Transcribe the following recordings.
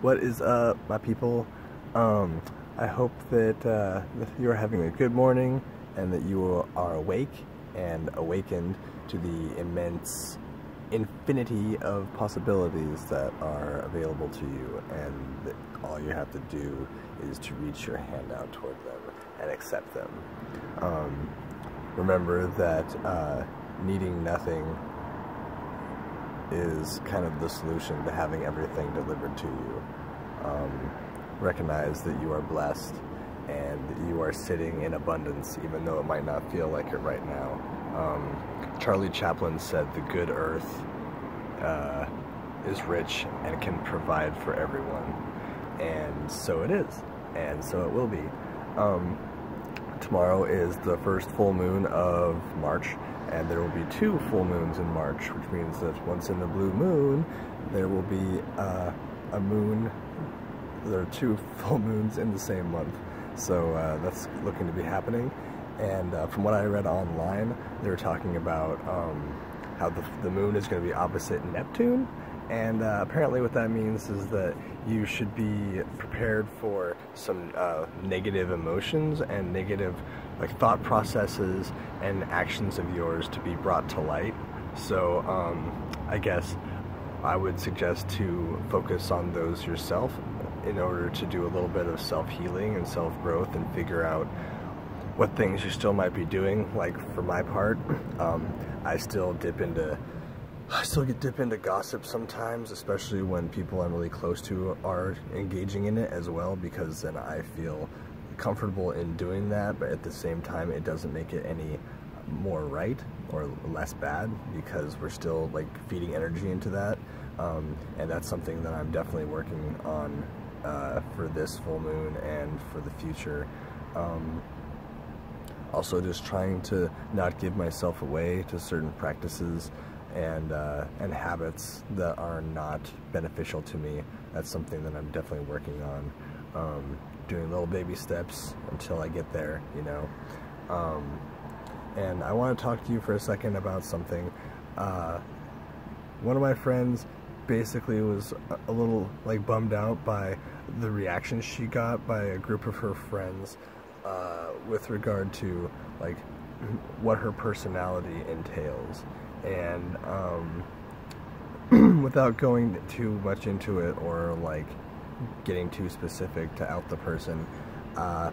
What is up, my people? I hope that you are having a good morning and that you are awake and awakened to the immense infinity of possibilities that are available to you, and that all you have to do is to reach your hand out toward them and accept them. Remember that needing nothing is kind of the solution to having everything delivered to you. Recognize that you are blessed and that you are sitting in abundance, even though it might not feel like it right now. Charlie Chaplin said the good earth is rich and can provide for everyone, and so it is, and so it will be. Tomorrow is the first full moon of March, and there will be 2 full moons in March, which means that once in the blue moon, there will be a moon. There are 2 full moons in the same month, so that's looking to be happening. And from what I read online, they were talking about how the moon is going to be opposite Neptune, and apparently what that means is that you should be prepared for some negative emotions and negative thought processes and actions of yours to be brought to light. So I guess I would suggest to focus on those yourself in order to do a little bit of self-healing and self-growth and figure out what things you still might be doing. Like for my part, I still dip into gossip sometimes, especially when people I'm really close to are engaging in it as well, because then I feel comfortable in doing that, but at the same time it doesn't make it any more right or less bad, because we're still feeding energy into that, and that's something that I'm definitely working on for this full moon and for the future. Also just trying to not give myself away to certain practices and habits that are not beneficial to me. That's something that I'm definitely working on, doing little baby steps until I get there, you know. And I want to talk to you for a second about something. One of my friends basically was a little bummed out by the reaction she got by a group of her friends with regard to what her personality entails. And without going too much into it or getting too specific to out the person, I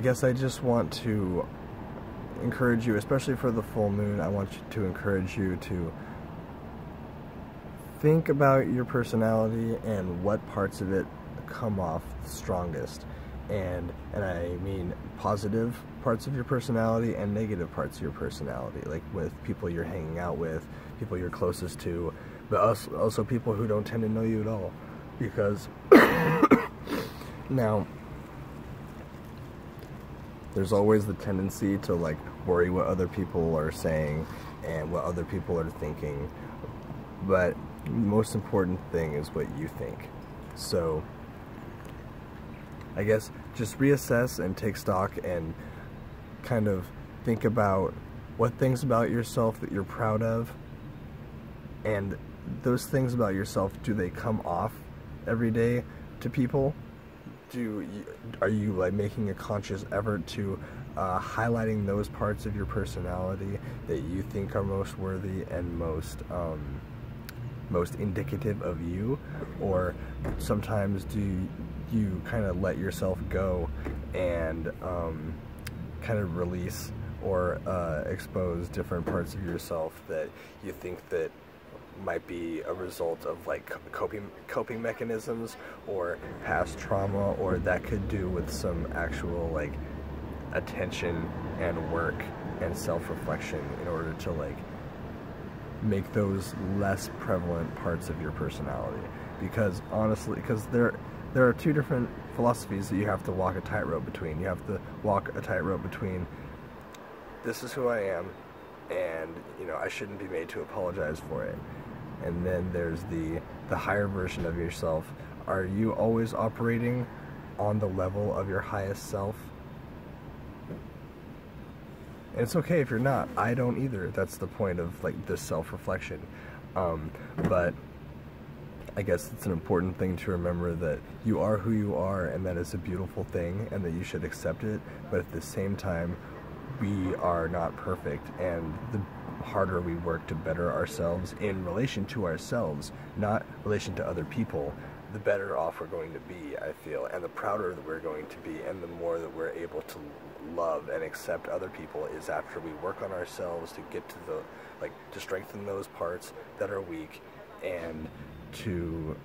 guess I just want to encourage you, especially for the full moon, I want to encourage you to think about your personality and what parts of it come off strongest. And I mean positive parts of your personality and negative parts of your personality, like with people you're hanging out with, people you're closest to, but also people who don't tend to know you at all. Because now there's always the tendency to worry what other people are saying and what other people are thinking, but the most important thing is what you think. So I guess just reassess and take stock and kind of think about what things about yourself that you're proud of, and those things about yourself, do they come off every day to people? Are you making a conscious effort to highlighting those parts of your personality that you think are most worthy and most indicative of you? Or sometimes do you kind of let yourself go and kind of release or expose different parts of yourself that you think that might be a result of coping mechanisms or past trauma, or that could do with some actual attention and work and self-reflection in order to make those less prevalent parts of your personality? Because honestly, there are 2 different philosophies that you have to walk a tightrope between. You have to walk a tightrope between, this is who I am, and I shouldn't be made to apologize for it. And then there's the higher version of yourself. Are you always operating on the level of your highest self? And it's okay if you're not. I don't either. That's the point of this self-reflection. But I guess it's an important thing to remember that you are who you are, and that is a beautiful thing, and that you should accept it, but at the same time, we are not perfect, and the harder we work to better ourselves in relation to ourselves, not relation to other people, the better off we're going to be, I feel, and the prouder that we're going to be, and the more that we're able to love and accept other people is after we work on ourselves to get to the, like, to strengthen those parts that are weak, and to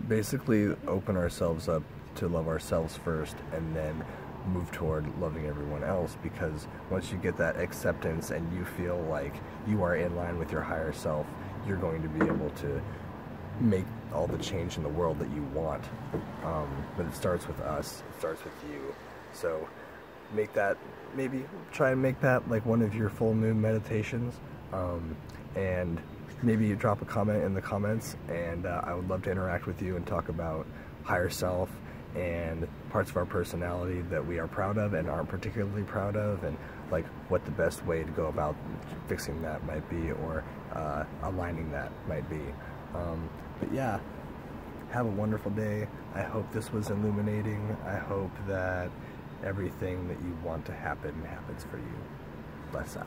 basically open ourselves up to love ourselves first, and then move toward loving everyone else, because once you get that acceptance and you feel like you are in line with your higher self, you're going to be able to make all the change in the world that you want. But it starts with us, it starts with you. So make that, maybe try and make that like one of your full moon meditations, and maybe you drop a comment in the comments, and I would love to interact with you and talk about higher self and parts of our personality that we are proud of and aren't particularly proud of, and like what the best way to go about fixing that might be, or aligning that might be. But yeah, have a wonderful day. I hope this was illuminating. I hope that everything that you want to happen happens for you. Bless up.